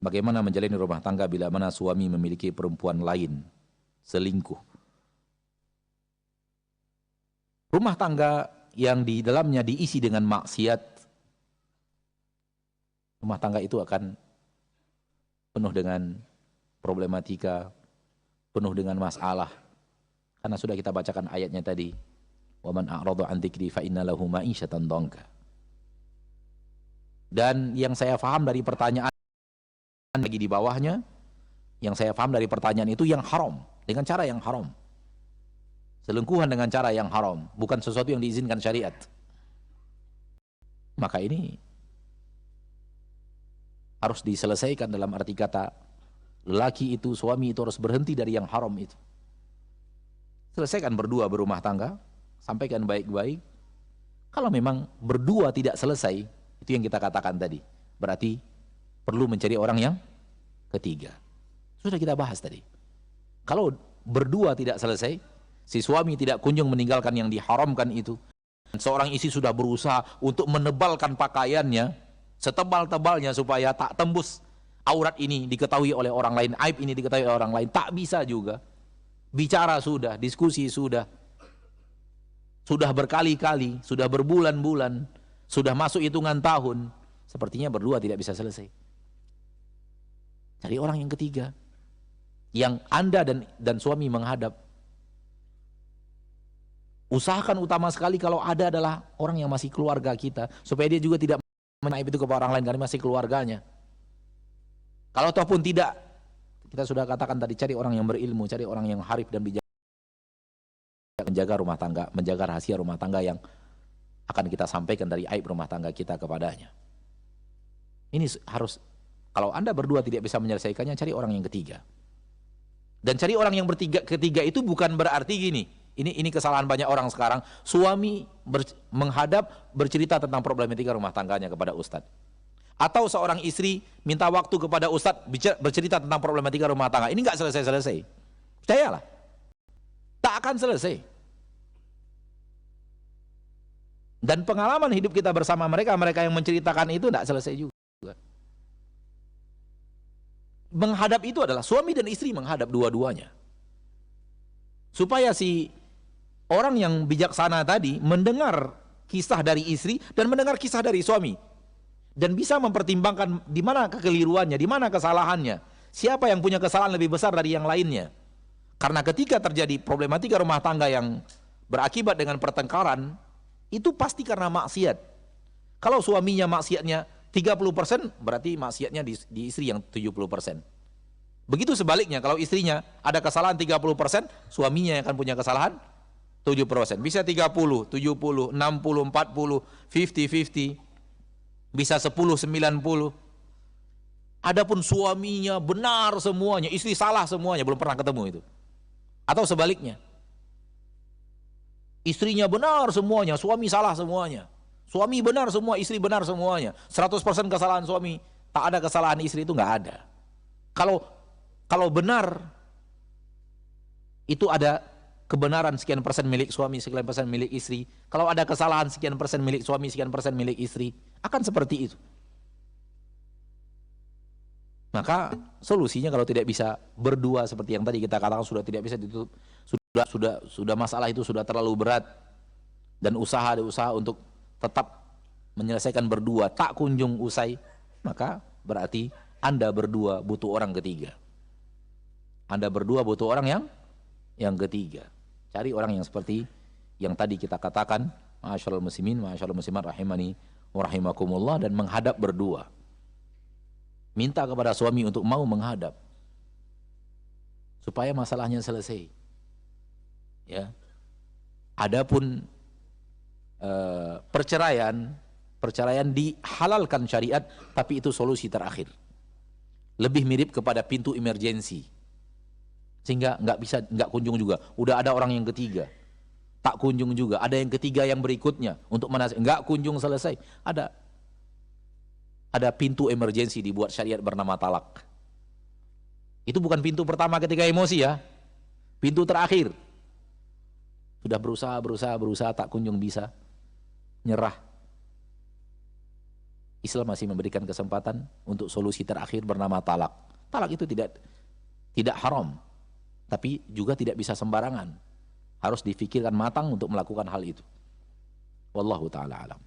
Bagaimana menjalani rumah tangga bila mana suami memiliki perempuan lain, selingkuh. Rumah tangga yang di dalamnya diisi dengan maksiat, rumah tangga itu akan penuh dengan problematika, penuh dengan masalah. Karena sudah kita bacakan ayatnya tadi. Wa man a'rada 'an dzikri fa inna lahu ma'isyatan dhanka. Dan yang saya paham dari pertanyaan lagi di bawahnya, yang saya paham dari pertanyaan itu yang haram, dengan cara yang haram. Selingkuhan dengan cara yang haram, bukan sesuatu yang diizinkan syariat. Maka ini harus diselesaikan dalam arti kata, lelaki itu, suami itu harus berhenti dari yang haram itu. Selesaikan berdua berumah tangga, sampaikan baik-baik. Kalau memang berdua tidak selesai, itu yang kita katakan tadi, berarti perlu mencari orang yang ketiga. Sudah kita bahas tadi. Kalau berdua tidak selesai, si suami tidak kunjung meninggalkan yang diharamkan itu, dan seorang istri sudah berusaha untuk menebalkan pakaiannya setebal-tebalnya supaya tak tembus aurat ini diketahui oleh orang lain, aib ini diketahui oleh orang lain, tak bisa juga. Bicara sudah, diskusi sudah berkali-kali, sudah berbulan-bulan, sudah masuk hitungan tahun, sepertinya berdua tidak bisa selesai. Cari orang yang ketiga, yang Anda dan suami menghadap. Usahakan utama sekali kalau ada adalah orang yang masih keluarga kita, supaya dia juga tidak menaib itu kepada orang lain karena masih keluarganya. Kalau ataupun tidak, kita sudah katakan tadi, cari orang yang berilmu, cari orang yang harif dan bijak, menjaga rumah tangga, menjaga rahasia rumah tangga yang akan kita sampaikan dari aib rumah tangga kita kepadanya. Ini harus, kalau Anda berdua tidak bisa menyelesaikannya, cari orang yang ketiga. Dan cari orang yang ketiga itu bukan berarti gini, ini kesalahan banyak orang sekarang, suami menghadap bercerita tentang problematika rumah tangganya kepada ustadz. Atau seorang istri minta waktu kepada ustadz bercerita tentang problematika rumah tangga. Ini nggak selesai-selesai. Percayalah, tak akan selesai. Dan pengalaman hidup kita bersama mereka yang menceritakan itu tidak selesai juga. Menghadap itu adalah suami dan istri menghadap dua-duanya. Supaya si orang yang bijaksana tadi mendengar kisah dari istri dan mendengar kisah dari suami. Dan bisa mempertimbangkan di mana kekeliruannya, di mana kesalahannya. Siapa yang punya kesalahan lebih besar dari yang lainnya. Karena ketika terjadi problematika rumah tangga yang berakibat dengan pertengkaran, itu pasti karena maksiat. Kalau suaminya maksiatnya 30%, berarti maksiatnya di istri yang 70%. Begitu sebaliknya, kalau istrinya ada kesalahan 30%, suaminya yang akan punya kesalahan 70%. Bisa 30, 70, 60, 40, 50-50, bisa 10-90. Adapun suaminya benar semuanya, istri salah semuanya, belum pernah ketemu itu. Atau sebaliknya, istrinya benar semuanya, suami salah semuanya. Suami benar semua, istri benar semuanya. 100% kesalahan suami, tak ada kesalahan istri, itu nggak ada. Kalau benar, itu ada kebenaran sekian persen milik suami, sekian persen milik istri. Kalau ada kesalahan sekian persen milik suami, sekian persen milik istri, akan seperti itu. Maka solusinya kalau tidak bisa berdua seperti yang tadi kita katakan, sudah tidak bisa ditutup, sudah masalah itu sudah terlalu berat, dan usaha untuk tetap menyelesaikan berdua tak kunjung usai, maka berarti Anda berdua butuh orang ketiga. Anda berdua butuh orang yang ketiga. Cari orang yang seperti yang tadi kita katakan, ma'asyiral muslimin, ma'asyiral muslimat rahimani wa rahimakumullah, dan menghadap berdua. Minta kepada suami untuk mau menghadap supaya masalahnya selesai. Ya. Adapun perceraian dihalalkan syariat, tapi itu solusi terakhir. Lebih mirip kepada pintu emergensi, sehingga nggak kunjung juga. Udah ada orang yang ketiga, tak kunjung juga. Ada yang ketiga yang berikutnya untuk nggak kunjung selesai. Ada pintu emergensi dibuat syariat bernama talak. Itu bukan pintu pertama ketika emosi ya, pintu terakhir. Sudah berusaha tak kunjung bisa, nyerah. Islam masih memberikan kesempatan untuk solusi terakhir bernama talak. Talak itu tidak haram, tapi juga tidak bisa sembarangan. Harus difikirkan matang untuk melakukan hal itu. Wallahu ta'ala alam.